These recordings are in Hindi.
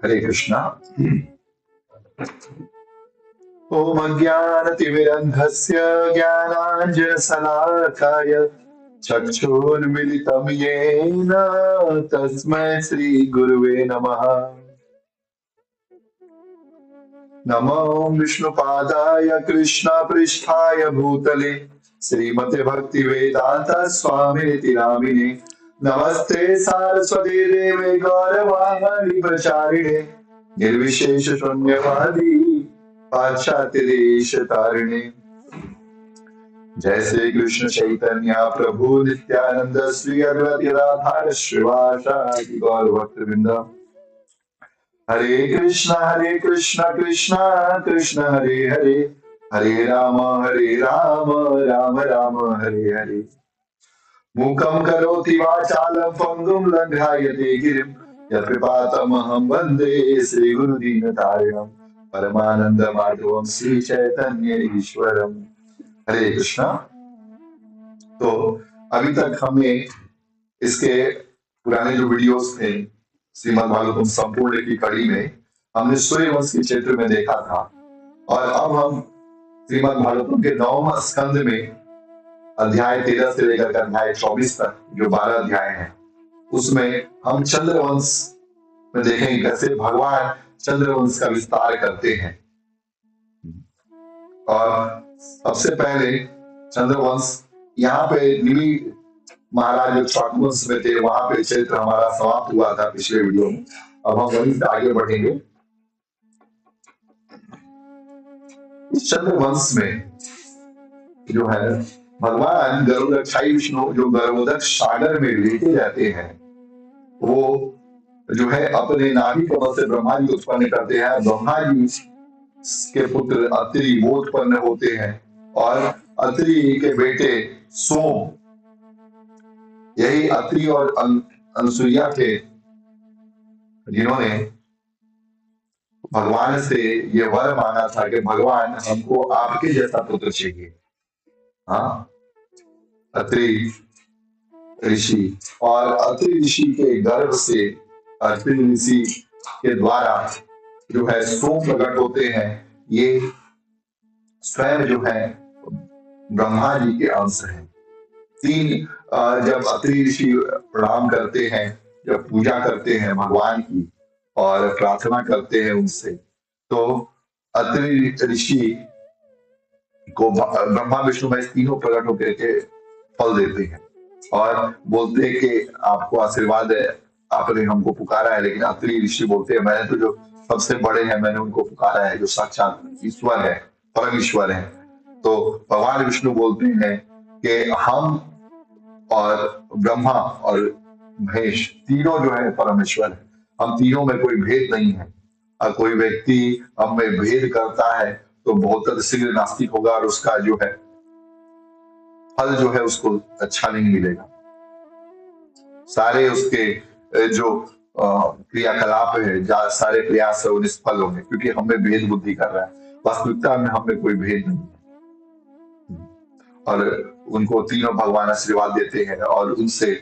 हरे कृष्णा। ओम अज्ञानतिमिरन्धस्य ज्ञानाञ्जनशलाकाय चक्षुर्मिलितं येन तस्मै श्रीगुरुवे नमः। नमो विष्णुपादाय कृष्णपृष्ठाय भूतले श्रीमते भक्तिवेदांत स्वामिनिति नामिने। नमस्ते सारस्वती देवे गौरवाणी प्रचारिणे निर्विशेष शून्यवादी पाश्चात्य देश तारिणे। जय श्री कृष्ण चैतन्य प्रभु नित्यानंद श्री अद्वैत राधा श्रीवासादि गौर भक्तवृंद। हरे कृष्ण कृष्ण कृष्ण हरे हरे, हरे राम राम राम हरे हरे। मूकं करोति वाचालं पंगुं लङ्घयते गिरिं यत्कृपातमहं वन्दे श्रीगुरुदीनतारिणं परमानन्दमाधवं श्रीचैतन्य ईश्वरम्। हरे कृष्णा। तो अभी तक हमने इसके पुराने जो वीडियोस थे श्रीमद् भागवतम संपूर्ण की कड़ी में हमने सूर्यवंश के क्षेत्र में देखा था, और अब हम श्रीमद् भागवतम के 9वें स्कंद में अध्याय 13 से लेकर अध्याय 24 तक जो 12 अध्याय हैं उसमें हम चंद्रवंश में देखेंगे कैसे भगवान चंद्रवंश का विस्तार करते हैं। और सबसे पहले चंद्रवंश यहाँ पे निमि महाराज जो चाटवंश में थे वहां पे चरित्र हमारा समाप्त हुआ था पिछले वीडियो में। अब हम वहीं से आगे बढ़ेंगे। इस चंद्रवंश में जो है भगवान गरुड़क्षाई विष्णु जो गर्भोदक सागर में लेटे रहते हैं, वो जो है अपने नाभि कमल से ब्रह्मा जी उत्पन्न करते हैं। ब्रह्मा जी के पुत्र अत्रि वो उत्पन्न होते हैं, और अत्रि के बेटे सोम, यही अत्रि और अनसुईया थे जिन्होंने भगवान से ये वर मांगा था कि भगवान हमको आपके जैसा पुत्र चाहिए। हाँ, अत्रि ऋषि, और अत्रि ऋषि के गर्भ से अत्रि ऋषि के द्वारा जो है सोम प्रकट होते हैं। ये स्वयं जो है ब्रह्मा जी के अंश हैं। तीन जब अत्रि ऋषि प्रणाम करते हैं, जब पूजा करते हैं भगवान की और प्रार्थना करते हैं उनसे, तो अत्रि ऋषि को ब्रह्मा विष्णु महेश तीनों प्रकट होकर के फल देते हैं और बोलते हैं कि आपको आशीर्वाद है, आपने हमको पुकारा है। लेकिन अत्रि ऋषि बोलते हैं मैंने तो जो सबसे बड़े हैं मैंने उनको पुकारा है, जो साक्षात ईश्वर है, परम ईश्वर है। तो भगवान विष्णु बोलते हैं कि हम और ब्रह्मा और महेश तीनों जो है परमेश्वर है, हम तीनों में कोई भेद नहीं है। और कोई व्यक्ति हम में भेद करता है तो बहुत शीघ्र नास्तिक होगा और उसका जो है फल जो है उसको अच्छा नहीं मिलेगा। सारे उसके जो क्रियाकलाप है, सारे प्रयास है वो निष्फल होंगे, क्योंकि हमें भेद बुद्धि कर रहा है। वास्तविकता में हमें कोई भेद नहीं है। और उनको तीनों भगवान आशीर्वाद देते हैं और उनसे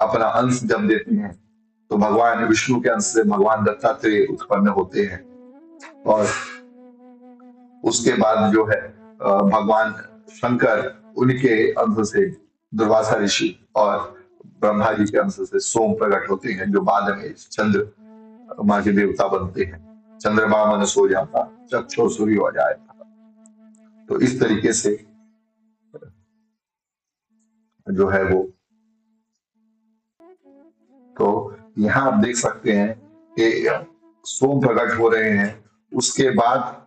अपना अंश जब देते हैं तो भगवान विष्णु के अंश से भगवान दत्तात्रेय उत्पन्न होते हैं। और उसके बाद जो है भगवान शंकर उनके अंश से दुर्वासा ऋषि और ब्रह्मा जी के अंश से सोम प्रकट होते हैं, जो बाद में चंद्रमा के देवता बनते हैं। चंद्रमा मन सो जाता चक्षु सूर्य हो जाएगा। तो इस तरीके से जो है वो, तो यहाँ आप देख सकते हैं कि सोम प्रकट हो रहे हैं। उसके बाद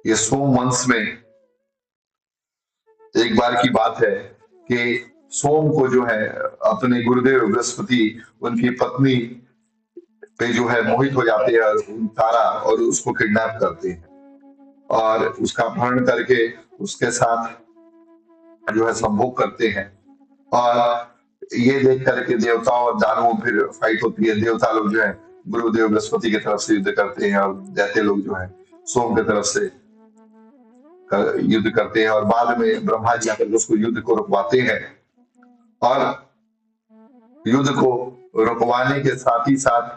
ये सोम वंश में एक बार की बात है कि सोम को जो है अपने गुरुदेव बृहस्पति उनकी पत्नी पे जो है मोहित हो जाते हैं तारा, और उसको किडनैप करते हैं और उसका अपहरण करके उसके साथ जो है संभोग करते हैं। और ये देख करके देवताओं और दानवों फिर फाइट होती है। देवता लोग जो है गुरुदेव बृहस्पति की तरफ से युद्ध करते हैं और दैत्य लोग जो है सोम की तरफ से युद्ध करते हैं। और बाद में ब्रह्मा जी आकर उसको युद्ध को रुकवाते हैं, और युद्ध को रुकवाने के साथ ही साथ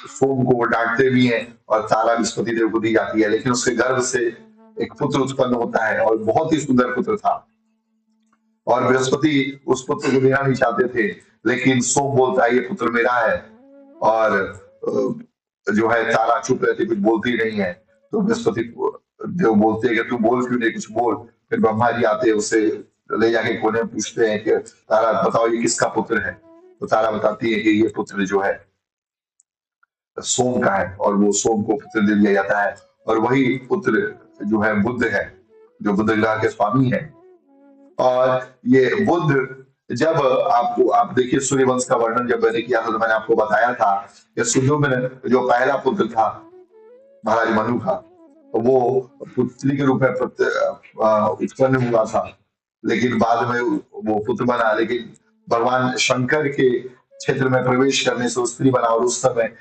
सोम को वो डांटते भी हैं और तारा बृहस्पति देव को दी जाती है, लेकिन उसके गर्भ से एक पुत्र उत्पन्न होता है और बहुत ही सुंदर पुत्र था। और बृहस्पति उस पुत्र को देना नहीं चाहते थे, लेकिन सोम बोलता है ये पुत्र मेरा है। और जो है तारा चुप रहती, कुछ बोलती नहीं है। तो बृहस्पति देव बोलते हैं कि तू बोल क्यों नहीं, कुछ बोल। फिर ब्रह्मा जी आते हैं, उसे ले जाके कोने में पूछते हैं कि तारा बताओ ये किसका पुत्र है। तो तारा बताती है कि ये पुत्र जो है सोम का है, और वो सोम को पुत्र दे दिया जाता है। और वही पुत्र जो है बुध है, जो बुध ग्रह के स्वामी है। और ये बुध, जब आप देखिए सूर्यवंश का वर्णन जब मैंने किया था, तो मैंने आपको बताया था कि सुद्योमन जो पहला पुत्र था महाराज मनु का, वो पुत्री के रूप में उत्पन्न हुआ था, लेकिन बाद में वो पुत्र बना। लेकिन भगवान शंकर के क्षेत्र में प्रवेश करने से वो स्त्री बना, और उस समय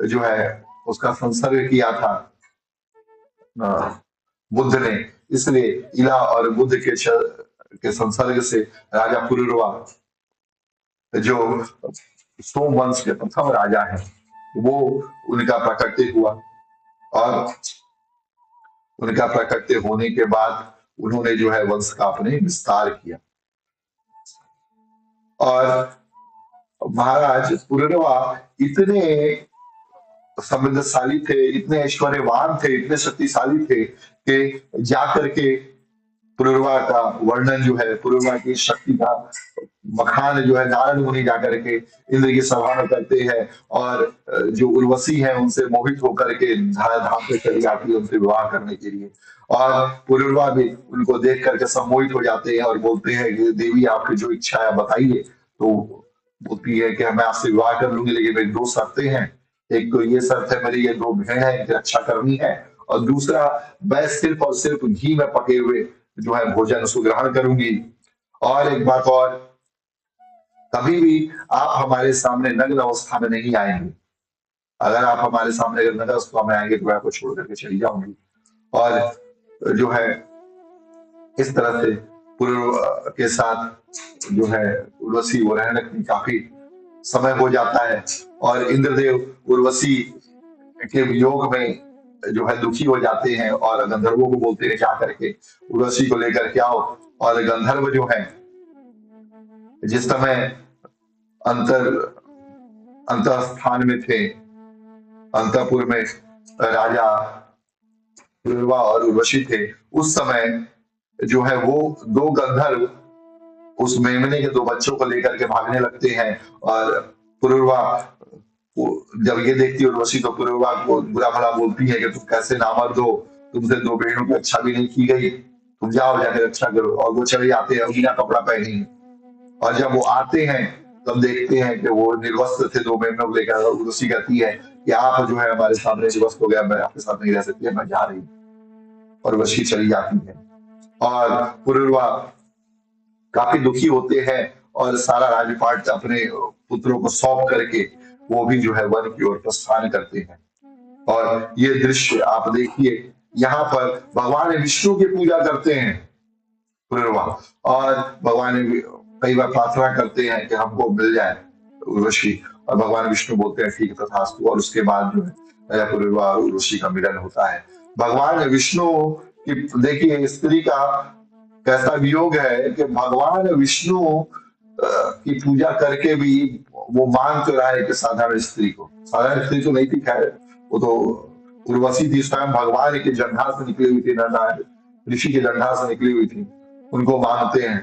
जो है उसका संसर्ग किया था बुद्ध ने। इसलिए इला और बुद्ध के संसर्ग से राजा पुरुरवा, जो सोम वंश के प्रथम राजा है, वो उनका प्राकट्य हुआ। और उनका प्राकट्य होने के बाद उन्होंने जो है वंश का अपने विस्तार किया। और महाराज पुरुरवा इतने समृद्धशाली थे, इतने ऐश्वर्यवान थे, इतने शक्तिशाली थे कि जाकर के पुरुरवा का वर्णन जो है, पुरुरवा की शक्ति का बखान जो है नारद मुनि जाकर के इंद्र की सभा में करते हैं। और जो उर्वशी है उनसे मोहित होकर के धाम पे चली जाती है उनसे विवाह करने के लिए। और पुरुरवा भी उनको देख करके सम्मोहित हो जाते हैं और बोलते हैं कि देवी आपकी जो इच्छा है बताइए। तो बोलती है कि मैं आपसे विवाह कर लूंगी, लेकिन मेरी दो शर्तें हैं। एक तो ये शर्त है, मेरी ये दो बहन है, इनकी रक्षा करनी है। और दूसरा, मैं सिर्फ और सिर्फ घी में पके हुए जो है भोजन उसको ग्रहण करूंगी। और एक बात और, कभी भी आप हमारे सामने नग्न अवस्था में नहीं आएंगे। अगर आप हमारे सामने अगर नग्न अवस्था में आएंगे तो मैं आपको छोड़ करके चली जाऊंगी। और जो है इस तरह से पुरुष के साथ जो है उर्वशी वो रहने लगती, काफी समय हो जाता है। और इंद्रदेव उर्वशी के वियोग में जो है दुखी हो जाते हैं और गंधर्वों को बोलते हैं जाकर के उर्वशी को लेकर के आओ। और गंधर्व जो है जिस समय अंतस्थान में थे, अंतपुर में राजा पुरुरवा और उर्वशी थे, उस समय जो है वो दो गंधर्व उस मेमने के दो बच्चों को लेकर के भागने लगते हैं। और पुरुरवा जब ये देखती है उर्वशी, तो पुरुरवा को बुरा भला बोलती है कि तुम कैसे नामर्द हो, तुमसे दो बहनों की रक्षा भी नहीं की गई, तुम जाओ जाकर रक्षा करो। और वो चले जाते हैं बिना कपड़ा पहने ही। और जब वो आते हैं तब देखते हैं कि वो निर्वस्त्र थे दो बहनों को लेकर। उर्वशी कहती है कि आप जो है हमारे सामने निर्वस्त्र हो गया, मैं आपके साथ नहीं रह सकती, मैं जा रही हूँ। और उर्वशी चली जाती है। और पुरुरवा काफी दुखी होते हैं और सारा राजपाट अपने पुत्रों को सौंप करके वो भी जो है वन की ओर प्रस्थान करते हैं। और ये दृश्य आप देखिए, यहाँ पर भगवान विष्णु की पूजा करते हैं पुरुरवा, और भगवान कई बार प्रार्थना करते हैं कि हमको मिल जाए उर्वशी। और भगवान विष्णु बोलते हैं ठीक है तथास्तु। और उसके बाद जो है पुरुरवा और उर्वशी का मिलन होता है। भगवान विष्णु की देखिए स्त्री का कैसा वियोग है कि भगवान विष्णु की पूजा करके भी वो मांग तो रहा है कि साधारण स्त्री को, साधारण स्त्री तो नहीं थी, खैर वो तो उर्वशी थी, स्वयं भगवान के जंघा से निकली हुई थी, ऋषि के जंघा से निकली हुई थी, उनको मांगते हैं।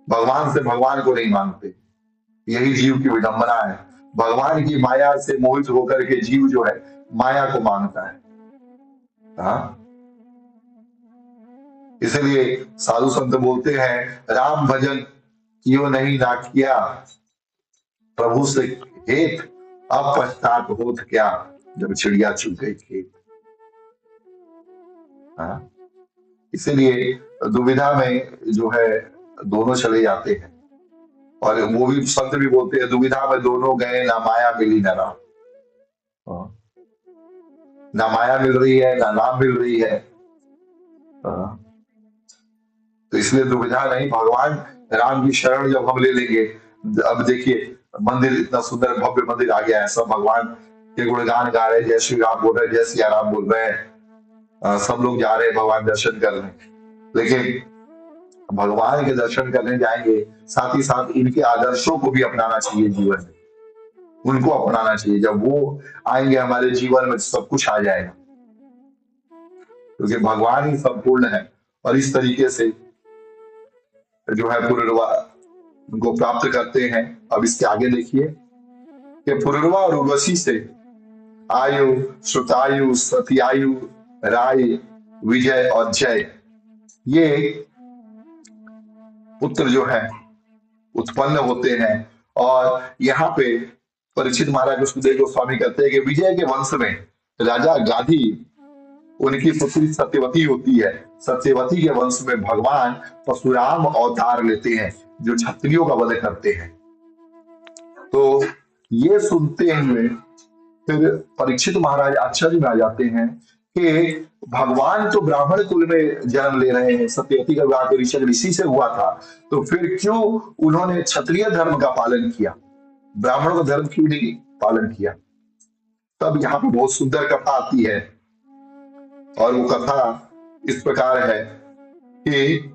भगवान से भगवान को नहीं मांगते, यही जीव की विडंबना है। भगवान की माया से मोहित होकर के जीव जो है माया को मांगता है। हाँ, इसलिए साधु संत बोलते हैं राम भजन कियो नहीं ना किया, प्रभु से हेत अब पछतात होत क्या, जब चिड़िया चुग गई खेत। हाँ, इसीलिए दुविधा में जो है दोनों चले जाते हैं। और वो भी संत भी बोलते हैं दुविधा में दोनों गए, ना माया मिली ना राम। ना माया मिल रही है ना नाम मिल रही है। तो इसलिए दुविधा नहीं, भगवान राम की शरण जब हम ले लेंगे, अब देखिए मंदिर, इतना सुंदर भव्य मंदिर आ गया है, सब भगवान के गुणगान गा रहे हैं, जय श्री राम बोल रहे हैं, जय सिया राम बोल रहे हैं। सब लोग जा रहे हैं भगवान दर्शन करने, लेकिन भगवान के दर्शन करने जाएंगे, साथ ही साथ इनके आदर्शों को भी अपनाना चाहिए जीवन में, उनको अपनाना चाहिए। जब वो आएंगे हमारे जीवन में, सब कुछ आ जाएगा, क्योंकि भगवान ही संपूर्ण है। और इस तरीके से जो है पुनर्वा उनको प्राप्त करते हैं। अब इसके आगे देखिए कि पुनर्वा और उर्वशी से आयु, श्रुतायु, सत्यायु, राय, विजय और जय, ये पुत्र जो है उत्पन्न होते हैं। और यहाँ पे परीक्षित महाराज सुखदेव गोस्वामी कहते हैं कि विजय के वंश में राजा गाधी, उनकी पुत्री सत्यवती होती है। सत्यवती के वंश में भगवान परशुराम अवतार लेते हैं, जो क्षत्रियों का वध करते हैं। तो ये सुनते हुए फिर परीक्षित महाराज आश्चर्य में आ जाते हैं कि भगवान तो ब्राह्मण कुल में जन्म ले रहे हैं, सत्यवती का विवाह तो ऋषि से हुआ था, तो फिर क्यों उन्होंने क्षत्रिय धर्म का पालन किया, ब्राह्मणों का धर्म क्यों नहीं पालन किया। तब यहाँ पे बहुत सुंदर कथा आती है, और वो कथा इस प्रकार है कि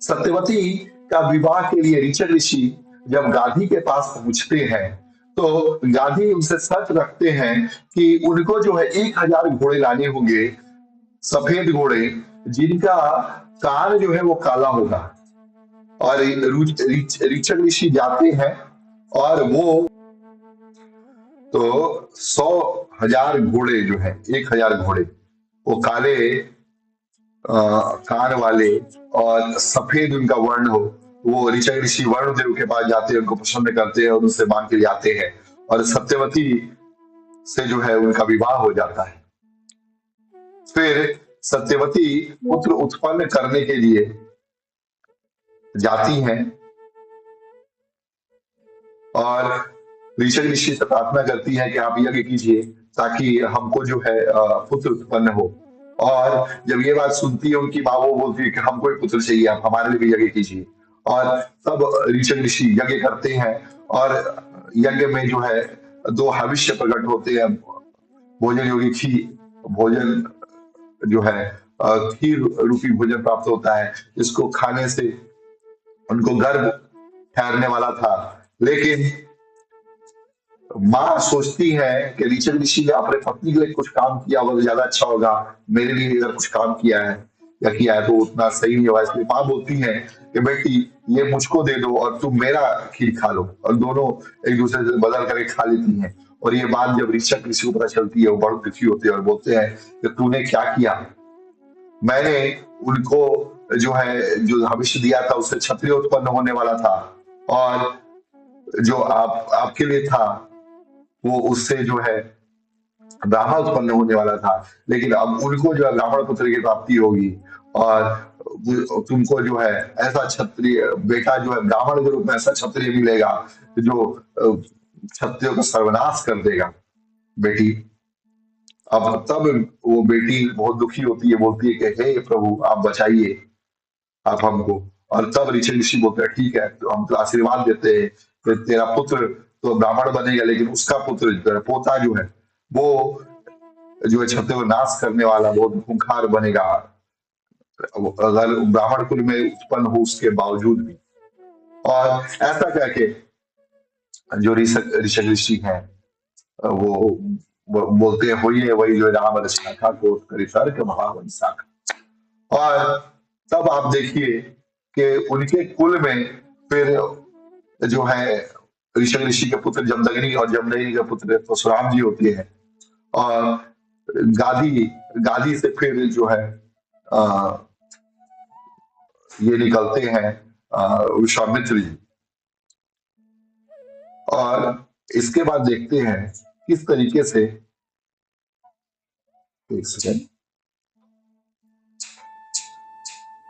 सत्यवती का विवाह के लिए ऋचक ऋषि जब गाधी के पास पहुंचते हैं, तो गाधी उनसे शर्त रखते हैं कि उनको जो है 1000 घोड़े लाने होंगे, सफेद घोड़े, जिनका कान जो है वो काला होगा। और ऋचक ऋषि जाते हैं, और वो तो 100,000 घोड़े जो है, 1000 घोड़े वो काले कान वाले और सफेद उनका वर्ण हो, वो ऋचक ऋषि वरुण देव के पास जाते हैं, उनको प्रसन्न करते हैं और उनसे मांग के जाते हैं, और सत्यवती से जो है उनका विवाह हो जाता है। फिर सत्यवती पुत्र उत्पन्न करने के लिए जाती हैं और ऋचक ऋषि से प्रार्थना करती है कि आप यज्ञ कीजिए ताकि हमको जो है पुत्र उत्पन्न हो। और जब ये बात सुनती है उनकी माँ, वो बोलती है कि हमको एक पुत्र चाहिए, आप हमारे लिए भी यज्ञ कीजिए। और तब ऋचक ऋषि यज्ञ करते हैं, और यज्ञ में जो है 2 हविष्य प्रकट होते हैं। भोजन योगी खीर, भोजन जो है खीर रूपी भोजन प्राप्त होता है, जिसको खाने से उनको गर्भ ठहरने वाला था। लेकिन माँ सोचती है कि ऋचक ऋषि ने अपने पत्नी के लिए कुछ काम किया वो ज्यादा अच्छा होगा, मेरे लिए अगर कुछ काम किया है या किया है तो उतना सही नहीं होगा। इसलिए माँ बोलती है कि बेटी ये मुझको दे दो और तुम मेरा खीर खा लो, और दोनों एक दूसरे से बदल करके खा लेती हैं। और ये बात जब ऋचक ऋषि को पता चलती है, वो बड़े दुखी होते हैं और बोलते हैं कि तूने क्या किया, मैंने उनको जो है जो भविष्य दिया था उससे क्षत्रिय उत्पन्न होने वाला था, और जो आपके लिए था वो उससे जो है ब्राह्मण उत्पन्न होने वाला था। लेकिन अब उनको जो है ब्राह्मण पुत्र की प्राप्ति होगी, और तुमको जो है ऐसा क्षत्रिय बेटा जो है ब्राह्मण के रूप में ऐसा क्षत्रिय मिलेगा जो क्षत्रियों का सर्वनाश कर देगा बेटी। अब तब वो बेटी बहुत दुखी होती है, बोलती है कि हे प्रभु आप बचाइए आप हमको। और तब ऋचक ऋषि बोलते हैं ठीक है, तो हम तो आशीर्वाद देते हैं कि तेरा पुत्र तो ब्राह्मण बनेगा, लेकिन उसका पुत्र पोता जो है वो जो है क्षत्रिय को नाश करने वाला बहुत खूंखार बनेगा, अगर ब्राह्मण कुल में उत्पन्न हो उसके बावजूद भी। और ऐसा करके जो ऋषक ऋषि हैं वो बोलते हैं होइए वही जो राम रचना को तर्क महावंशा। और तब आप देखिए कि उनके कुल में फिर जो है ऋषक ऋषि के पुत्र जमदग्नि और जमदग्नि के पुत्र परशुराम जी होते हैं। और गादी से फिर जो है ये निकलते हैं विश्वामित्र जी। और इसके बाद देखते हैं किस तरीके से, एक सेकंड,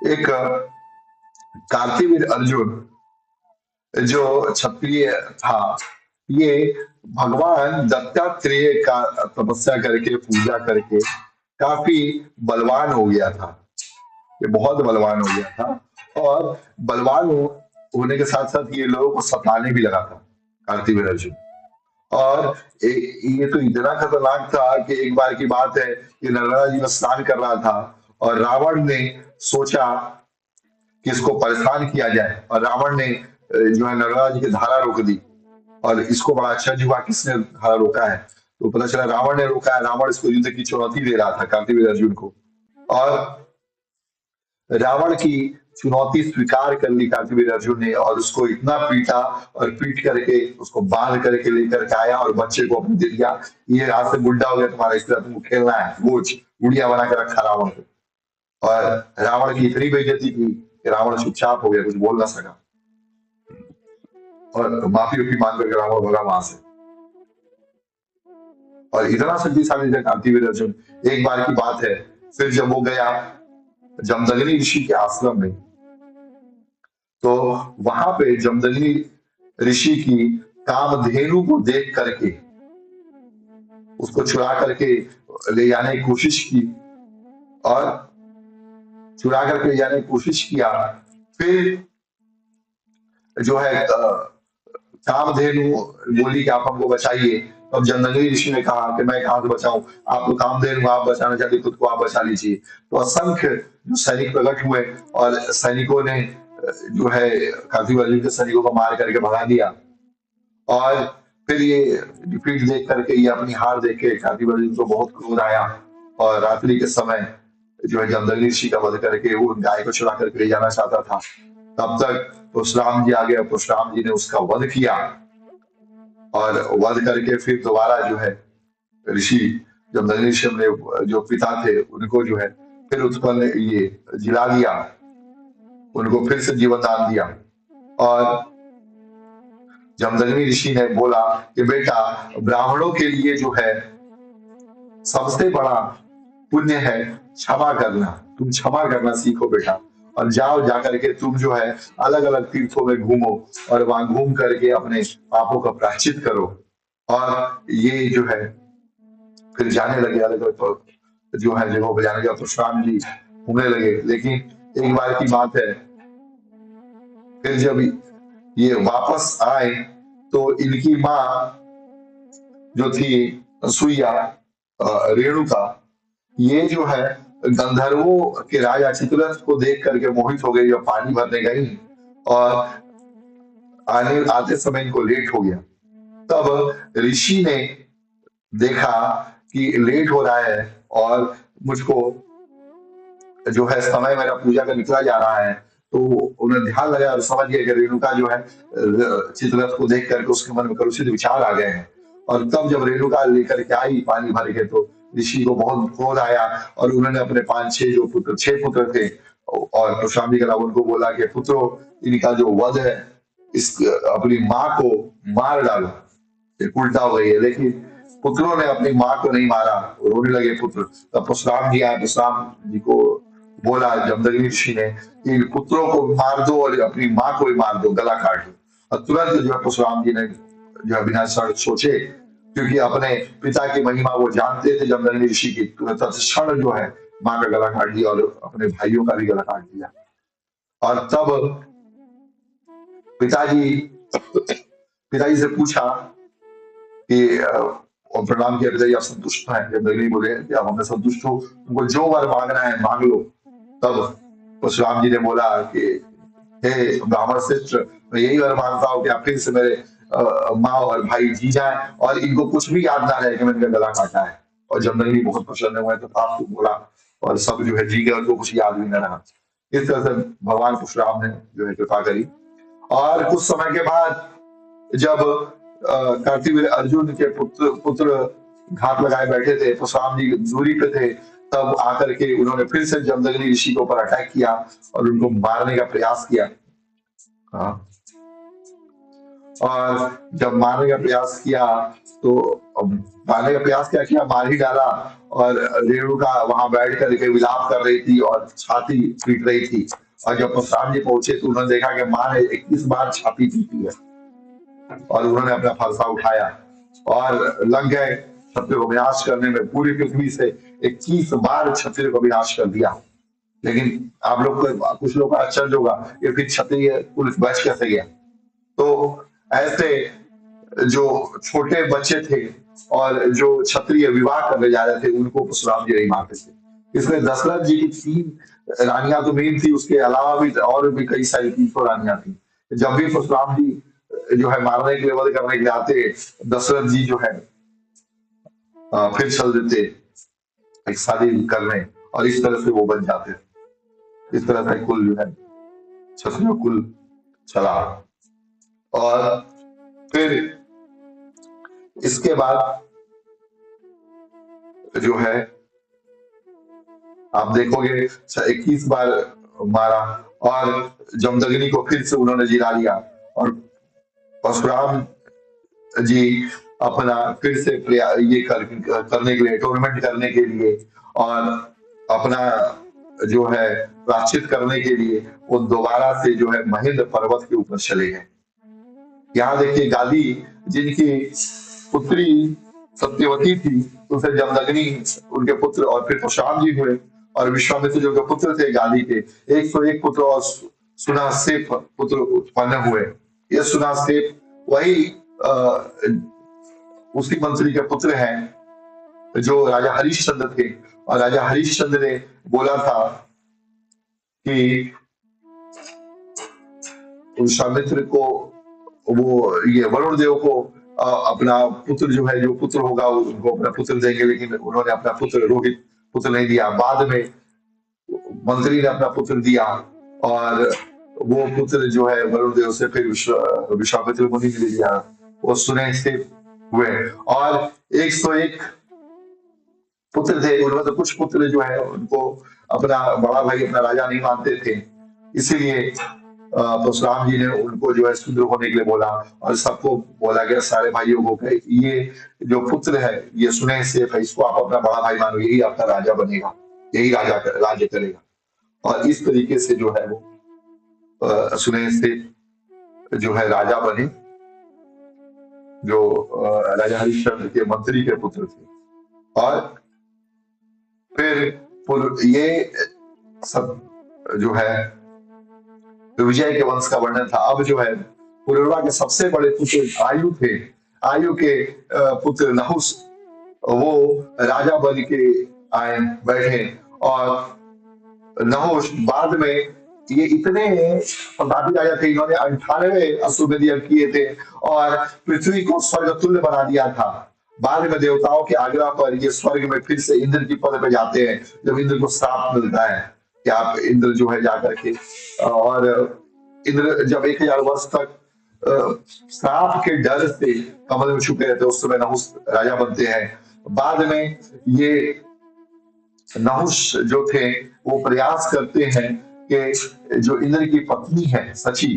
एक कार्तिवीर अर्जुन जो क्षत्रिय था, ये भगवान दत्तात्रेय का तपस्या करके पूजा करके काफी बलवान हो गया था, ये बहुत बलवान हो गया था। और बलवान होने के साथ साथ ये लोगों को सताने भी लगा था, कार्तिवीर अर्जुन। और ये तो इतना खतरनाक था कि एक बार की बात है कि नर्मदा जी में स्नान कर रहा था और रावण ने सोचा कि इसको परेशान किया जाए, और रावण ने जो है नर्मदा जी की धारा रोक दी। और इसको बड़ा आश्चर्य हुआ किसने धारा रोका है, तो पता चला रावण ने रोका है। रावण इसको युद्ध की चुनौती दे रहा था कार्तिवीर अर्जुन को, और रावण की चुनौती स्वीकार कर ली कार्तिवीर अर्जुन ने, और उसको इतना पीटा और पीट करके उसको बांध करके लेकर के आया और बच्चे को अपने दे दिया। ये आज से बुढ़ा हो गया तुम्हारा, इस तरह तुमको खेलना है, बोझ गुड़िया बना के रखा रावण को। और रावण की इतनी बेइज्जती की कि रावण चुपचाप हो गया, कुछ बोल ना सका, और माफी उफी मांग करके रावण भगा वहां से। और इतना शक्तिशाली था कार्तिवीर अर्जुन। एक बार की बात है, फिर जब वो गया जमदग्नि ऋषि के आश्रम में, तो वहां पे जमदग्नि ऋषि की कामधेनु को देख करके उसको चुरा करके ले जाने की कोशिश की, और चुरा करके ले जाने की कोशिश किया। फिर जो है कामधेनु बोली कि आप हमको बचाइए। अब जमदग्नि ऋषि ने कहा कि मैं कहां से बचाऊं, आप तो कामधेनु, आप बचाना चाहते, खुद को आप बचा लीजिए। तो असंख्य जो सैनिक प्रकट हुए, और सैनिकों ने जो है कार्तिवीर अर्जुन के सैनिकों को मार करके भगा दिया। और फिर ये डिफीट देख करके, ये अपनी हार देख के कार्तिवीर अर्जुन को बहुत क्रोध आया, और रात्रि के समय जो है जमदग्नि ऋषि का वध करके वो गाय को चुरा करके ले जाना चाहता था। तब तक परशुराम जी आ गए, परशुराम जी ने उसका वध किया, और वध करके फिर दोबारा जो है ऋषि जमदग्नि ऋषि ने जो पिता थे उनको जो है फिर उत्पन्न ये जिला दिया, उनको फिर से जीवन दान दिया। और जमदग्नि ऋषि ने बोला कि बेटा, ब्राह्मणों के लिए जो है सबसे बड़ा पुण्य है क्षमा करना, तुम क्षमा करना सीखो बेटा, और जाओ जाकर के तुम जो है अलग अलग तीर्थों में घूमो, और वहां घूम करके अपने पापों का प्रायश्चित करो। और ये जो है फिर जाने लगे अलग अलग जो है जगहों पर जाने लगे, परशुराम जी घूमने लगे। लेकिन एक बार की बात है, फिर जब ये वापस आए तो इनकी माँ जो थी सुइया, रेणुका, ये जो है गंधर्वों के राजा चित्ररथ को देख करके मोहित हो गई, जब पानी भरने गई और आने आते समय इनको लेट हो गया। तब ऋषि ने देखा कि लेट हो रहा है और मुझको जो है समय मेरा पूजा का निकला जा रहा है, तो उन्हें ध्यान लगा और समझ गया कि रेणुका जो है चित्ररथ को देख करके उसके मन में कलुषित विचार आ गए हैं। और तब जब रेणुका लेकर के आई पानी भर के, तो ऋषि को बहुत क्रोध आया, और उन्होंने अपने 5-6 जो पुत्र 6 पुत्र थे, और परशुराम जी के अलावा उनको बोला कि पुत्रों, इनका जो वध है, इस अपनी माँ को मार डालो। एक उल्टा हो गई है, लेकिन पुत्रों ने अपनी माँ को नहीं मारा, रोने लगे पुत्र। तब परशुराम जी आए, परशुराम जी को बोला जमदग्नि ऋषि ने कि पुत्रों को मार दो और अपनी माँ को भी मार दो, गला काट दो। और तुरंत जो है परशुराम जी ने जो है बिना सोचे, क्योंकि अपने पिता की महिमा वो जानते थे जमदग्नि ऋषि की, तुरंत क्षण जो है माँ का गला काट दिया और अपने भाइयों का भी गला काट दिया। और तब पिताजी से पूछा कि और प्रणाम किया, पिताजी आप संतुष्ट हैं? जमदग्नि बोले कि आप हमने संतुष्ट हो, तुमको जो वर मांगना है मांग लो। तब परशुराम जी ने बोला कि हे ब्राह्मण श्रेष्ठ, मैं यही वर मांगता हूँ कि आप फिर से मेरे माँ और भाई जी जाए, और इनको कुछ भी याद ना रहे कि मैंने इनका गला काटा है। और जमदग्नि बहुत प्रसन्न हुए, तो आपको बोला, और सब जो है जी गए, उनको कुछ याद भी न रहा। इस तरह से भगवान परशुराम ने जो है कृपा करी। और कुछ समय के बाद जब कार्तिवीर अर्जुन के पुत्र घात लगाए बैठे थे, परशुराम जी दूरी पे थे, तब आकर के उन्होंने फिर से जमदग्नि ऋषि के ऊपर अटैक किया और उनको मारने का प्रयास किया। हाँ। और जब मारने का प्रयास किया, तो मारने का प्रयास क्या किया, मार ही डाला। और रेणुका वहां बैठ करके विलाप कर रही थी और छाती पीट रही थी। और जब परशुराम जी पहुंचे तो उन्होंने देखा कि माँ ने 21 बार छाती पीटी है, और उन्होंने अपना फरसा उठाया और लग गए क्षत्रिय को विनाश करने में। पूरी पृथ्वी से 21 बार क्षत्रिय को विनाश कर दिया। लेकिन आप लोग को, कुछ लोग का आश्चर्य होगा कि फिर क्षत्रिय कुल बच कैसे गया। तो ऐसे जो छोटे बच्चे थे और जो क्षत्रिय विवाह करने जा रहे थे, उनको परशुराम जी नहीं मारते थे। इसमें दशरथ जी की 3 रानियां तो मेन थी, उसके अलावा भी और भी कई सारी 300 रानियां थी। जब भी परशुराम जी जो है मारने के लिए, वध करने के लिए आते, दशरथ जी जो है फिर चल देते एक शादी करने, और इस तरह से वो बन जाते। इस तरह से कुल जो है क्षत्रिय कुल चला। और फिर इसके बाद जो है आप देखोगे 21 बार मारा, और जमदग्नि को फिर से उन्होंने जिला लिया, और परशुराम जी अपना फिर से ये करने के लिए, टूर्नामेंट करने के लिए और अपना जो है प्राश्चित करने के लिए, वो दोबारा से जो है महेंद्र पर्वत के ऊपर चले गए। यहाँ देखिए गादी जिनकी पुत्री सत्यवती थी, उनसे जमदग्नि उनके पुत्र, और फिर परशुराम जी हुए, और विश्वामित्र जो के पुत्र थे गादी के, 101 पुत्र और सुनासेप पुत्र उत्पन्न हुए। ये सुनासेप वही उसी मंत्री के पुत्र हैं जो राजा हरिश्चंद्र थे, और राजा हरिश्चंद्र ने बोला था कि विश्वामित्र को, वो ये वरुण देव को अपना पुत्र जो है, जो पुत्र होगा उनको अपना पुत्र देंगे, लेकिन उन्होंने अपना पुत्र रोहित पुत्र नहीं दिया। बाद में मंत्री ने अपना पुत्र दिया, और वो पुत्र जो है वरुण देव से फिर विश्वामित्र मुनि ने दिया, वो सुने से हुए। और 101 पुत्र थे, उनमें तो कुछ पुत्र जो है उनको अपना बड़ा भाई, अपना राजा नहीं मानते थे, इसीलिए परशुराम जी ने उनको जो है शूद्र होने के लिए बोला, और सबको बोला गया, सारे भाइयों को, ये जो पुत्र है ये सुने से, इसको आप अपना बड़ा भाई मानो, यही आपका राजा बनेगा, यही राज्य करेगा। और इस तरीके से जो है वो सुने से जो है राजा बने, जो राजा हरिश्चंद्र के मंत्री के पुत्र थे। और फिर ये सब जो है विजय के वंश का वर्णन था। अब जो है पुरुरवा के सबसे बड़े पुत्र आयु थे, आयु के पुत्र नहुस, वो राजा बन के आए बैठे, और नहुस बाद में ये इतने प्रतापी राजा थे, इन्होंने 98 अश्वमेध यज्ञ किए थे और पृथ्वी को स्वर्ग तुल्य बना दिया था। बाद में देवताओं के आग्रह पर ये स्वर्ग में फिर से इंद्र की पद पे जाते हैं, जब इंद्र को श्राप मिलता है कि आप इंद्र जो है जाकर के, और इंद्र जब 1000 वर्ष तक श्राप के डर से कमल में छुपे रहते, उस समय नहुस राजा बनते हैं। बाद में ये नहुस जो थे वो प्रयास करते हैं कि जो इंद्र की पत्नी है सची,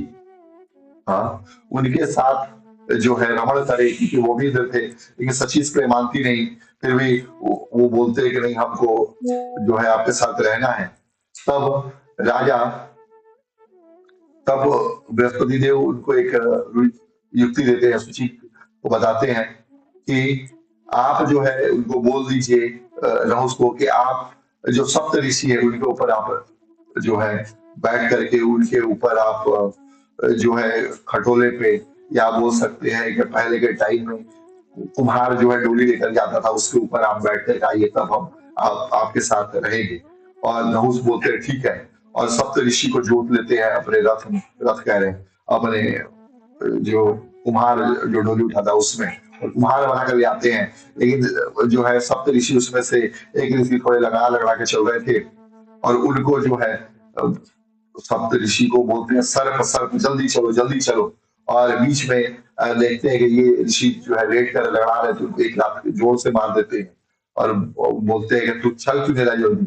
हाँ, उनके साथ जो है रमण करे, क्योंकि वो भी इंद्र थे, लेकिन सची इसके मानती नहीं। फिर भी वो बोलते हैं कि नहीं, हमको जो है आपके साथ रहना है। तब राजा, तब बृहस्पति देव उनको एक युक्ति देते हैं, सूची को बताते हैं कि आप जो है उनको बोल दीजिए नहुस को कि आप जो सप्त ऋषि है उनके ऊपर आप जो है बैठ करके, उनके ऊपर आप जो है खटोले पे, या बोल सकते हैं कि पहले के टाइम में कुम्हार जो है डोली लेकर जाता था, उसके ऊपर आप बैठ कर आइए, तब हम आपके साथ रहेंगे। और नहुस बोलते हैं ठीक है, और सप्त ऋषि को जोत लेते हैं अपने रथ कह रहे हैं, अपने जो कुम्हार जो डोली उठाता है उसमें, और कुम्हार बना कर ले आते हैं। लेकिन जो है सप्त ऋषि उसमें से एक ऋषि थोड़े लगा के चल रहे थे, और उनको जो है सप्त ऋषि को बोलते हैं सर्प सर्प, जल्दी चलो जल्दी चलो। और बीच में देखते हैं कि ये ऋषि जो है रेड कर लड़ा रहे थे, उनको एक लाख जोर से मार देते हैं, और बोलते हैं कि तू चल क्यों नहीं जल्दी।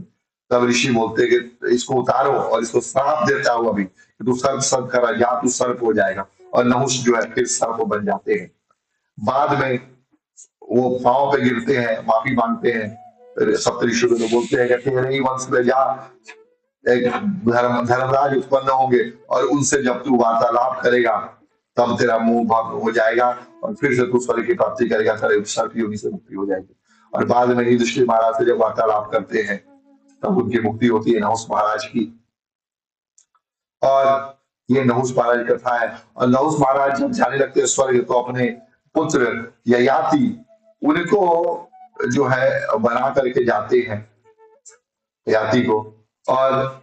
तब ऋषि बोलते हैं कि इसको उतारो, और इसको श्राप देता हूं अभी कि तू सर्प सर्प कर, या तू सर्प हो जाएगा। और नहुस जो है फिर सर्प बन जाते हैं। बाद में वो पांव पे गिरते हैं, माफी मांगते हैं सप्त ऋषि को, तो बोलते हैं कि तेरे ही वंश में जा एक धर्मराज उत्पन्न होंगे, और उनसे जब तू वार्तालाप करेगा तब तेरा मुंह भंग हो जाएगा, और फिर से तू स्वर्ग की प्राप्ति करेगा, तेरे सर्प योनि से मुक्ति हो जाएगी। और बाद में युधिष्ठिर महाराज से जब वार्तालाप करते हैं तब उनकी मुक्ति होती है नहुस महाराज की। और ये नहुस महाराज की कथा है। और नहुस महाराज जब जाने लगते हैं स्वर्ग तो अपने पुत्र ययाति उनको जो है बना करके जाते हैं ययाति को। और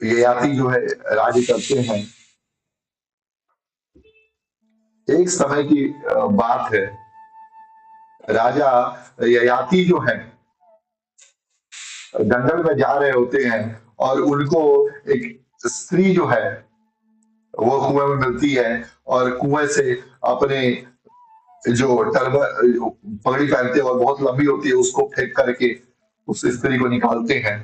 ययाति जो है राज्य करते हैं। एक समय की बात है, राजा ययाति जो है जंगल में जा रहे होते हैं और उनको एक स्त्री जो है वो कुएं में मिलती है। और कुएं से अपने जो टर्ब पगड़ी पहनते हैं और बहुत लंबी होती है उसको फेंक करके उस स्त्री को निकालते हैं।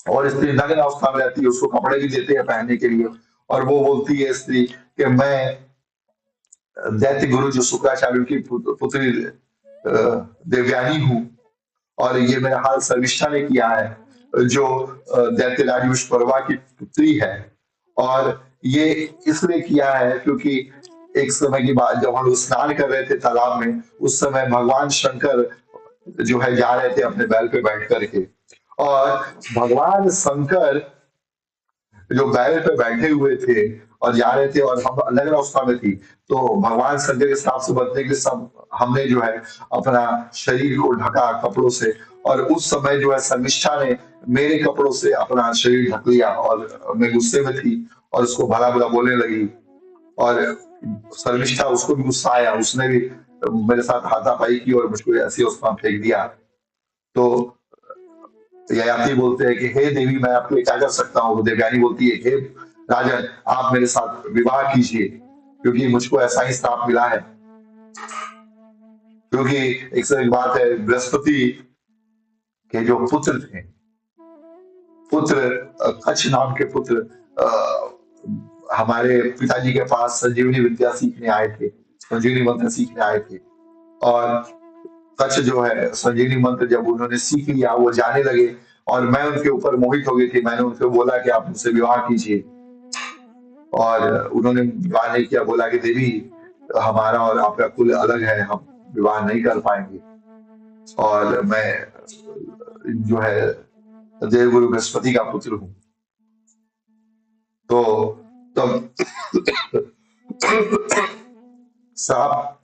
और स्त्री नग्न अवस्था में रहती है, उसको कपड़े भी देते हैं पहनने के लिए। और वो बोलती है स्त्री कि मैं दैत्य गुरु जो शुक्राचार्य की पुत्री देवयानी हूँ और ये मेरा हाल शर्मिष्ठा ने किया है जो दैत्यराज विश्वकर्मा की पुत्री है। और ये इसलिए किया है क्योंकि एक समय की बात जब हम लोग स्नान कर रहे थे तालाब में, उस समय भगवान शंकर जो है जा रहे थे अपने बैल पे बैठ करके। और भगवान शंकर जो बैल पे बैठे हुए थे और जा रहे थे और हम अलग अवस्था में थी, तो भगवान शंकर के साथ से बचने के लिए सब हमने जो है अपना शरीर को ढका कपड़ों से। और उस समय जो है शर्मिष्ठा ने मेरे कपड़ों से अपना शरीर ढक लिया और मैं गुस्से में थी और उसको भला बुरा बोलने लगी। और शर्मिष्ठा उसको भी गुस्सा आया, उसने भी मेरे साथ हाथापाई की और मुझको ऐसी अवस्था में फेंक दिया। तो ययाति बोलते हैं कि हे देवी मैं आपके लिए क्या कर सकता हूँ। तो देवयानी बोलती है हे राजन आप मेरे साथ विवाह कीजिए क्योंकि मुझको ऐसा ही श्राप मिला है। क्योंकि एक से एक बात है, बृहस्पति के जो पुत्र थे, पुत्र कच्छ नाम के पुत्र हमारे पिताजी के पास संजीवनी विद्या सीखने आए थे, संजीवनी मंत्र सीखने आए थे। और कच्छ जो है संजीवनी मंत्र जब उन्होंने सीख लिया वो जाने लगे और मैं उनके ऊपर मोहित हो गई थी। मैंने उनसे बोला कि आप मुझसे विवाह कीजिए और उन्होंने विवाह नहीं किया। बोला कि देवी हमारा और आपका कुल अलग है, हम विवाह नहीं कर पाएंगे। और मैं जो है देवगुरु बृहस्पति का पुत्र हूँ। तो तब श्राप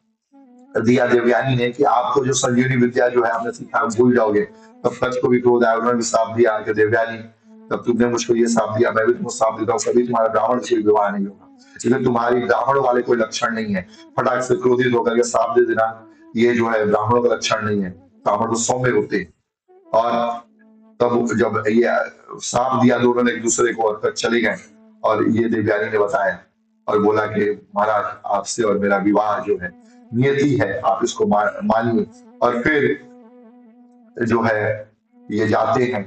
दिया देवयानी ने कि आपको जो संजीवनी विद्या जो है आपने सीखा भूल जाओगे। तब कच्छ को भी क्रोध आया, उन्होंने भी श्राप दिया कि देवयानी तब तुमने मुझको ये श्राप दिया, मैं भी तुमको श्राप देता हूँ, कभी तुम्हारा ब्राह्मण से विवाह नहीं होगा। इसलिए तुम्हारी ब्राह्मण वाले कोई लक्षण नहीं है। फटाक से क्रोधित होकर के श्राप दे देना, ये जो है ब्राह्मणों का लक्षण नहीं है। ब्राह्मण तो सौम्य होते हैं। और तब जब ये श्राप दिया दोनों ने एक दूसरे को और चले गए। और ये देवयानी ने बताया और बोला कि महाराज आपसे और मेरा विवाह जो है नियति है, आप इसको मानिए। और फिर जो है ये जाते हैं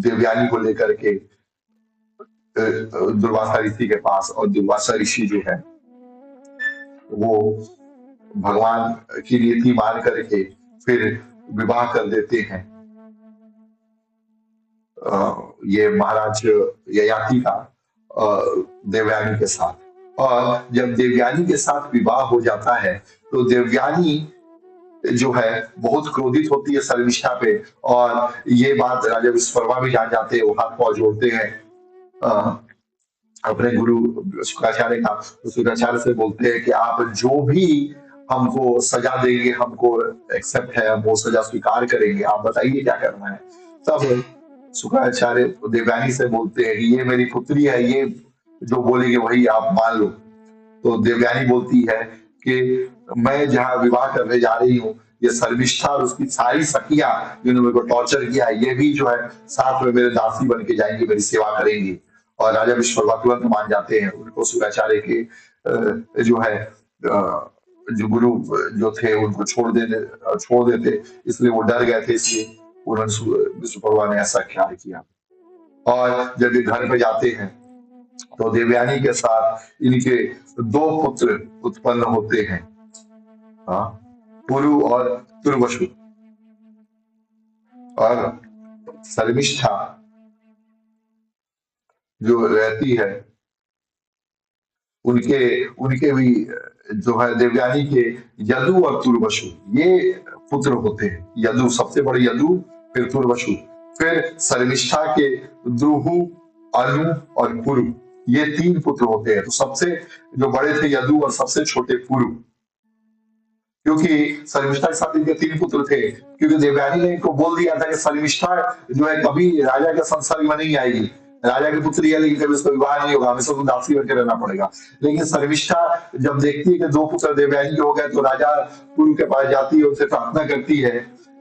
देवयानी को लेकर के दुर्वासा ऋषि के पास। और दुर्वासा ऋषि जो है वो भगवान की नीति मान करके फिर विवाह कर देते हैं ये महाराज ययाति का देवयानी के साथ। और जब देवयानी के साथ विवाह हो जाता है तो देवयानी जो है बहुत क्रोधित होती है शर्मिष्ठा पे। और ये बात राजा विश्वकर्मा भी जान जाते हैं, वो हाथ पांव जोड़ते हैं अपने गुरु शुक्राचार्य का। तो शुक्राचार्य से बोलते हैं कि आप जो भी हमको सजा देंगे हमको एक्सेप्ट है, हम वो सजा स्वीकार करेंगे, आप बताइए क्या करना है। तब शुक्राचार्य देवयानी से बोलते हैं कि ये मेरी पुत्री है, ये जो बोलेगी वही आप मान लो। तो देवयानी बोलती है कि मैं जहाँ विवाह करने जा रही हूँ ये शर्मिष्ठा और उसकी सारी सखियां जिन्होंने मेरे को टॉर्चर किया है ये भी जो है साथ में मेरे दासी बन के जाएंगी, मेरी सेवा करेंगी। और राजा विश्वकर्मा तुरंत मान जाते हैं। उनको शुक्राचार्य के जो है जो गुरु जो थे उनको छोड़ देते, इसलिए वो डर गए थे, इसलिए उन्होंने विश्वकर्मा ने ऐसा ख्याल किया। और जब ये घर पे जाते हैं तो देवयानी के साथ इनके दो पुत्र उत्पन्न होते हैं, पुरु और तुर्वशु। और शर्मिष्ठा जो रहती है उनके उनके भी जो है देवयानी के यदु और तुर्वसु, ये पुत्र होते हैं। यदु सबसे बड़े, यदु, फिर तुर्वसु, फिर शर्मिष्ठा के द्रुहु, अनु और पुरु, ये 3 पुत्र होते हैं। तो सबसे जो बड़े थे यदु और सबसे छोटे पुरु, क्योंकि शर्मिष्ठा के साथ इनके 3 पुत्र थे। क्योंकि देवयानी ने इनको बोल दिया था कि शर्मिष्ठा जो है कभी राजा के संसर्ग में नहीं आएगी, राजा की पुत्री है लेकिन कभी उसका विवाह नहीं होगा, हमेशा तो दासी बनकर रहना पड़ेगा। लेकिन शर्मिष्ठा जब देखती है कि 2 पुत्र देवयानी के हो गए, तो राजा पुरु के पास जाती है, उनसे प्रार्थना करती है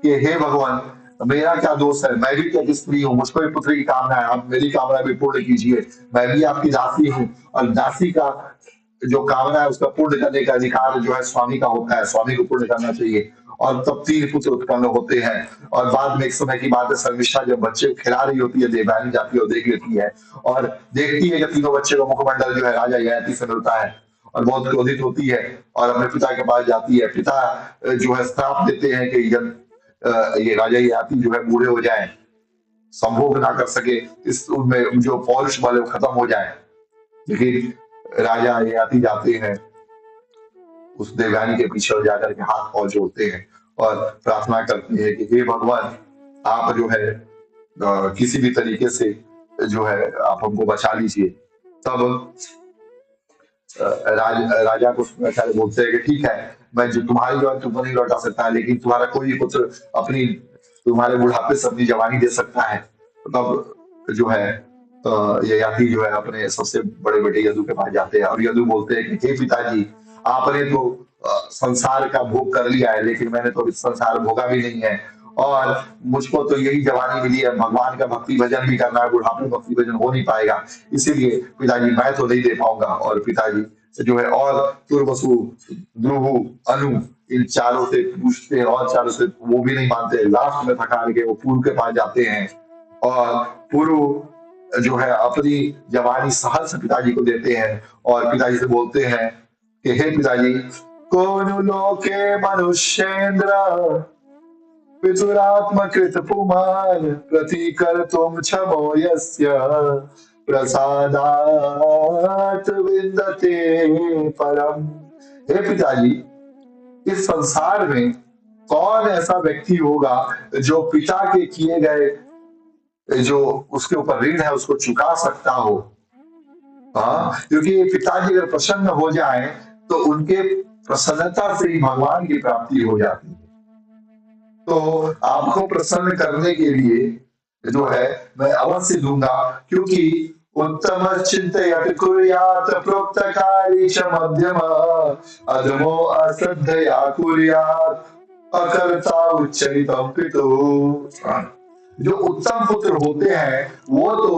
कि हे भगवान, मेरा क्या दोष है, मैं भी तो एक स्त्री हूँ, मुझको भी पुत्र की कामना है, आप मेरी कामना भी पूर्ण कीजिए। मैं भी आपकी दासी हूँ, और दासी का जो कामना है उसका पूर्ण करने का अधिकार जो है स्वामी का होता है, स्वामी को पूर्ण करना चाहिए। और तब 3 पुत्र उत्पन्न होते हैं। और बाद में एक समय की बात है, शर्मिष्ठा जब बच्चे को खिला रही होती है, देवयानी जाती है और देख लेती है, और देखती है कि तीनों बच्चे का मुखमंडल जो है राजा ययाति से मिलता है, और बहुत क्रोधित होती है और अपने पिता के पास जाती है। पिता जो है श्राप देते हैं कि ये राजा ययाति जो है बूढ़े हो जाए, संभोग ना कर सके, इस उनमें जो पौरुष बल है वो खत्म हो जाए। लेकिन राजा ययाति जाते हैं उस देवयानी के पीछे और जाकर के हाथ पांव जोड़ते हैं और प्रार्थना करते हैं कि हे भगवान, आप जो है किसी भी तरीके से जो है आप हमको बचा लीजिए। तब राजा को बेचारे बोलते हैं कि ठीक है, मैं जो तुम्हारी जो है तुमको नहीं लौटा सकता, लेकिन तुम्हारा कोई पुत्र अपनी तुम्हारे बुढ़ापे से अपनी जवानी दे सकता है। तब जो है ययाति जो है अपने सबसे बड़े बेटे यदु के पास जाते हैं, और यदु बोलते हैं कि हे पिताजी, आपने तो संसार का भोग कर लिया है, लेकिन मैंने तो इस संसार भोगा भी नहीं है, और मुझको तो यही जवानी मिली है, भगवान का भक्ति भजन भी करना है, बुढ़ापे में भक्ति भजन हो नहीं पाएगा, इसीलिए पिताजी मैं तो नहीं दे पाऊंगा। और पिताजी से जो है और तुर्वसु, द्रुहु, अनु, इन चारों से पूछते हैं, और चारों से वो भी नहीं मानते। लास्ट में थका के वो पुरु के पास जाते हैं, और पुरु जो है अपनी जवानी सहर्ष पिताजी को देते हैं, और पिताजी से बोलते हैं कि हे पिताजी, कोनु लोके मनुष्येंद्र पितुरात्मकृत पुमान प्रतिकर्तुं क्षमो यस्य प्रसादात् विन्दते परम। हे पिताजी, इस संसार में कौन ऐसा व्यक्ति होगा जो पिता के किए गए जो उसके ऊपर ऋण है उसको चुका सकता हो। हाँ, क्योंकि पिताजी अगर प्रसन्न हो जाए तो उनके प्रसन्नता से ही भगवान की प्राप्ति हो जाती है। तो आपको प्रसन्न करने के लिए जो है मैं अवश्य दूंगा, क्योंकि उत्तम चिंतयत कुर्यात प्रोक्तकारी च मध्यम अधमो अश्रद्धया कुर्यात अकर्ता उच्चरितम पितु। जो उत्तम पुत्र होते हैं वो तो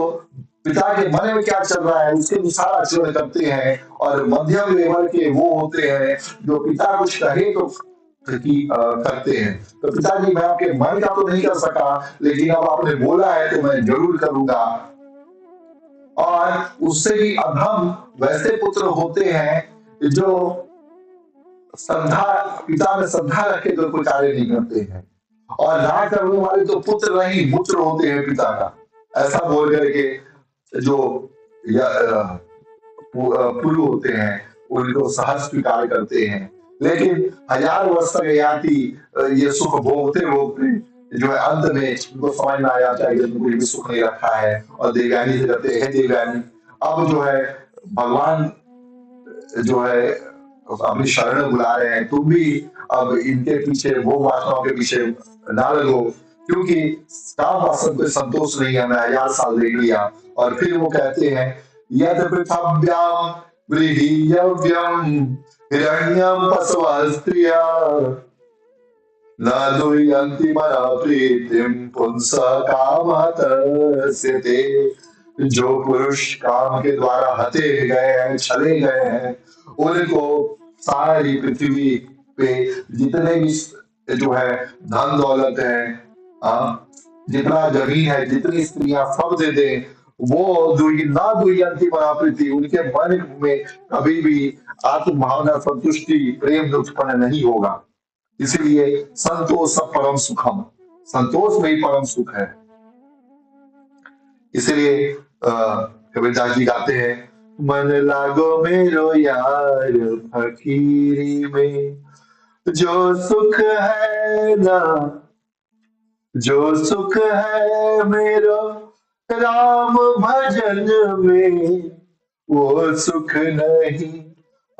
पिता के मन में क्या चल रहा है उसके अनुसार आचरण करते हैं, और मध्यम लेवल के वो होते हैं जो पिता कुछ कहे तो करते हैं। तो पिताजी, मैं आपके मन का तो नहीं कर सका, लेकिन अब आपने बोला है तो मैं जरूर करूंगा। और उससे भी अधम वैसे पुत्र होते हैं जो श्रद्धा, पिता में श्रद्धा रखे तो कोई कार्य नहीं करते हैं, और ना करने वाले तो पुत्र नहीं पुत्र होते हैं पिता का। ऐसा बोल करके जो पुरु होते हैं उनको सहर्ष स्वीकार करते हैं। लेकिन 1000 वर्ष तक ययाति ये सुख भोगते भोगते जो है अंत में उनको समझ में आया चाहिए कुछ भी सुख नहीं रखा है, और देवयानी से कहते हैं देवयानी, अब जो है भगवान जो है अपनी शरण में बुला रहे हैं, तुम भी अब इनके पीछे भोग वासनाओं के पीछे ना लगो, क्योंकि काम वासना पे संतोष नहीं है, मैं 1000 साल देख लिया। और फिर वो कहते हैं यद पृथव्याम गृहीयव्यम हिरण्यम पशवः स्त्रिया न दुह्यन्ति मना प्रीतिम पुंसः कामः तस्यते। जो पुरुष काम के द्वारा हते गए हैं, छले गए हैं, उनको सारी पृथ्वी पे जितने भी जो है धन दौलत है, जितना जमीन है, जितनी स्त्रियां सब दे दे, वो ना दुह्यन्ति मना प्रीति, उनके मन में कभी भी आत्म भावना, संतुष्टि, प्रेम उत्पन्न नहीं होगा। इसीलिए संतोष परम सुखम, संतोष में ही परम सुख है। इसलिए कबीरदास जी गाते हैं मन लागो मेरो यार फकीरी में। जो सुख है ना, जो सुख है मेरो राम भजन में, वो सुख नहीं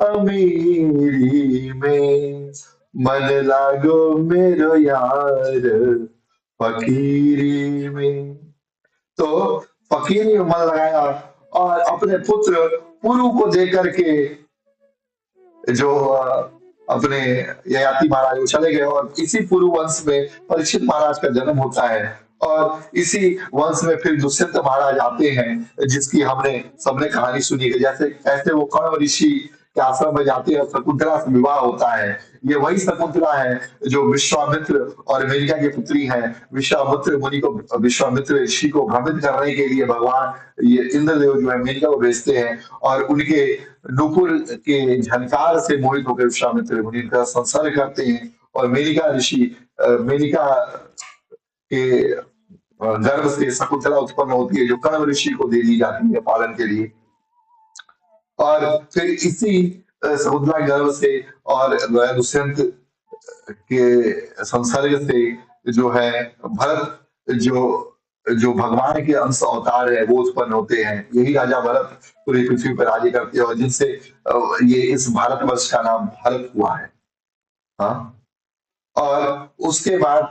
अमीरी में। मन लागो मेरो यार फकीरी में। तो फकीरी में मन लगाया और अपने पुत्र पुरु को देकर के जो अपने ययाति महाराज वो चले गए, और इसी पुरु वंश में परीक्षित महाराज का जन्म होता है। और इसी वंश में फिर दुष्यंत महाराज आते हैं, जिसकी हमने सबने कहानी सुनी है। जैसे कैसे वो कण्व ऋषि के आश्रम में जाते हैं और शकुंतला से विवाह होता है। ये वही शकुंतला है जो विश्वामित्र और मेनका की पुत्री है। विश्वामित्र मुनि को, विश्वामित्र ऋषि को भ्रमित करने के लिए भगवान ये इंद्रदेव जो है मेनका को भेजते हैं, और उनके नुपुर के झनकार से मोहित होकर विश्वामित्र मुनि का संसर्ग करते हैं। और मेनका ऋषि, मेनका के गर्भ से शकुंतला उत्पन्न होती है, जो कण्व ऋषि को दे दी जाती है पालन के लिए। और फिर इसी शकुंतला के गर्भ से और दुष्यंत के संसर्ग से जो है भरत, जो जो भगवान के अंश अवतार है, वो उत्पन्न होते हैं। यही राजा भरत पूरी पृथ्वी पर राज्य करते हैं, और जिनसे ये इस भारतवर्ष का नाम भारत हुआ है। हाँ। और उसके बाद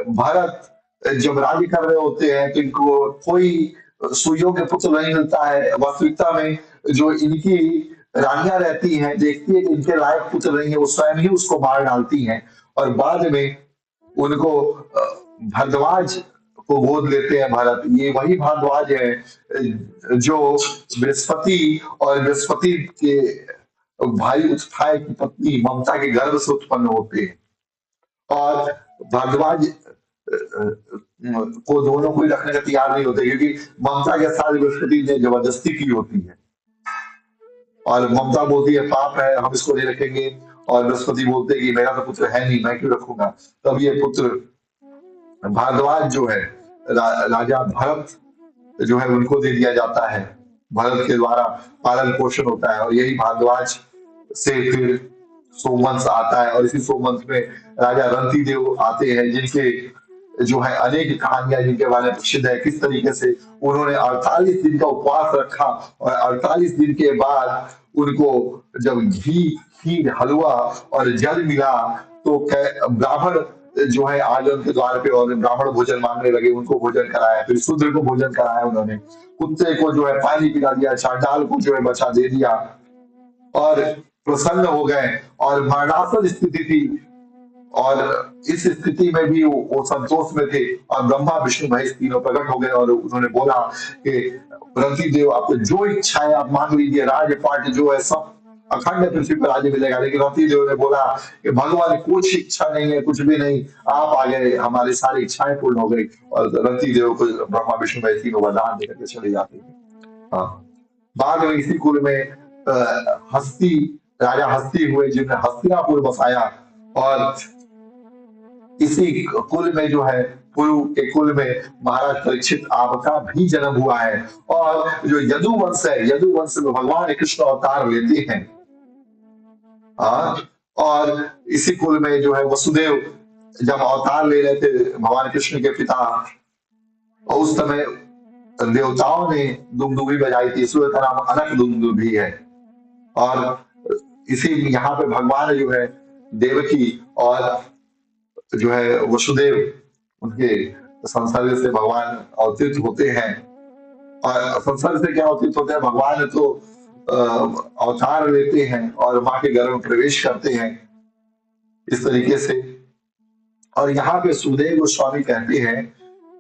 भरत जब राज्य कर रहे होते हैं, तो इनको कोई सुयोग्य पुत्र नहीं मिलता है। वास्तविकता में जो इनकी रानियां रहती हैं, देखती है कि इनके लायक पुत्र नहीं है, वो स्वयं ही उसको मार डालती हैं। और बाद में उनको भारद्वाज को गोद लेते हैं भरत। ये वही भारद्वाज है जो बृहस्पति और बृहस्पति के भाई उत्थाय की पत्नी ममता के गर्भ से उत्पन्न होते हैं। और भारद्वाज को दोनों को ही रखने का तैयार नहीं होते, क्योंकि ममता के साथ बृहस्पति ने जबरदस्ती की होती है। और ममता बोलती है पाप है, हम इसको नहीं रखेंगे। और बृहस्पति बोलते हैं कि मेरा तो पुत्र है नहीं, मैं क्यों रखूंगा। तब ये पुत्र भारद्वाज जो है राजा भरत जो है उनको दे दिया जाता है। भरत के द्वारा पालन पोषण होता है, और यही भारद्वाज से फिर सोमवंश आता है। और इसी सोमवंश में राजा रंती देव आते हैं, जिनके जो है अनेक कहानियां जिनके बारे में प्रसिद्ध है। किस तरीके से उन्होंने 48 दिन का उपवास रखा, और 48 दिन के बाद उनको जब घी, खीर, हलवा और जल मिला, तो ब्राह्मण जो है आज उनके द्वार पे, और ब्राह्मण भोजन मांगने लगे। उनको भोजन कराया, फिर शूद्र को भोजन कराया उन्होंने, कुत्ते को जो है पानी पिला दिया, चांडाल को जो है बचा दे दिया, और प्रसन्न हो गए। और मरणासन स्थिति थी, और इस स्थिति में भी वो संतोष में थे। और ब्रह्मा विष्णु महेश तीनों प्रकट हो गए, और उन्होंने बोला कि रंती देव, आपको जो इच्छा है आप मांग लीजिए, राजपाट जो है सब अखंड पृथ्वी पर राज्य मिलेगा। लेकिन रंती देव ने बोला कि भगवान कुछ इच्छा नहीं है, कुछ भी नहीं, आप आ गए, हमारी सारी इच्छाएं पूर्ण हो गई। और रंती देव को ब्रह्मा विष्णु महेश तीनों वरदान देकर के चले जाते हैं। हाँ। बाद में इसी कुल में हस्ती, राजा हस्ती हुए, जिन्हें हस्तिनापुर बसाया। और इसी कुल में जो है, पुरु के कुल में महाराज परीक्षित आपका भी जन्म हुआ है। और जो यदु वंश है, यदु वंश में भगवान कृष्ण अवतार लेते हैं। और इसी कुल में जो है वसुदेव जब अवतार ले रहे थे भगवान कृष्ण के पिता, और उस समय देवताओं ने दुमदुभी बजाई थी। इसलिए का नाम अनक दुमदुभी है। और इसी यहाँ पे भगवान जो है देवकी और जो है वसुदेव, उनके संसर्ग से भगवान अवतीर्त होते हैं। और संसर्ग से क्या अवतीर्त होते हैं, भगवान तो अवतार लेते हैं और माँ के गर्भ में प्रवेश करते हैं इस तरीके से। और यहाँ पे सुखदेव गोस्वामी कहते हैं,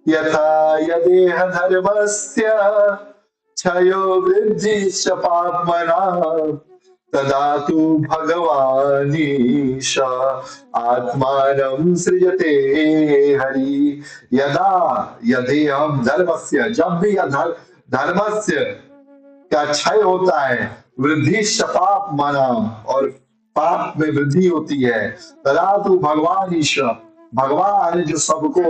यथा यदेह धर्मस्य क्षयो वृद्धिश्च पाप्मनाः तदा तु भगवानीश आत्मानं सृजते हरि। यदा यदेहं धर्मस्य, जब भी धर्मस्य का क्षय होता है, वृद्धि पाप माना, और पाप में वृद्धि होती है, तदा तु भगवान ईश्वर, भगवान जो सबको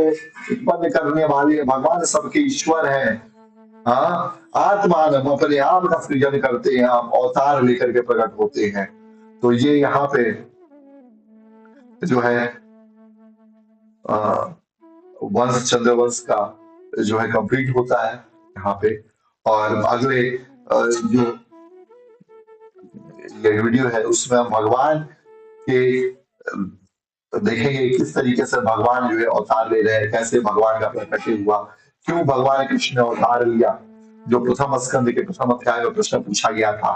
उत्पन्न करने वाले, भगवान सबके ईश्वर है। हाँ, आत्मान, हम अपने आप का सृजन करते हैं, हम अवतार लेकर के प्रकट होते हैं। तो ये यहाँ पे जो है अ, वंश चंद्रवंश का जो है कंप्लीट होता है यहाँ पे। और अगले जो ये वीडियो है उसमें हम भगवान के देखेंगे किस तरीके से भगवान जो है अवतार ले रहे हैं, कैसे भगवान का प्रकट हुआ, क्यों भगवान कृष्ण ने अवतार लिया। जो प्रथम स्कंद के प्रथम अध्याय में प्रश्न पूछा गया था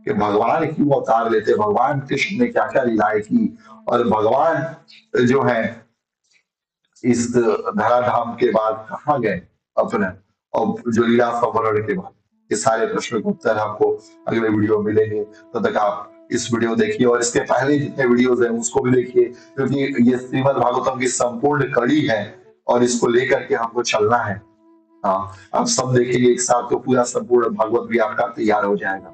कि भगवान क्यों अवतार लेते, भगवान कृष्ण ने क्या क्या लीलाएं की, और भगवान जो है इस धराधाम के बाद कहाँ गए अपने, और जो लीला संवरण के बाद। ये सारे प्रश्नों के उत्तर आपको अगले वीडियो में मिलेंगे। तब तक आप इस वीडियो देखिए और इसके पहले जितने वीडियोस हैं उसको भी देखिए, क्योंकि ये श्रीमद् भागवतम की संपूर्ण कड़ी है और इसको लेकर के हमको चलना है। हाँ, आप सब देखेंगे एक साथ तो पूरा संपूर्ण भागवत भी आपका तैयार हो जाएगा।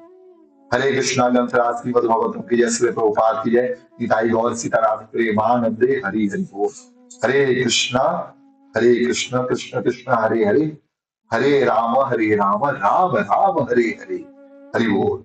हरे कृष्णा ग्रंथराज श्रीमद् भागवतम की जय, श्री प्रभुपाद की जय, निताई गौर सीताराम प्रेमानंदे, हरि हरि बोल। हरे कृष्णा कृष्ण कृष्ण हरे हरे, हरे राम राम राम हरे हरे, हरि बोल।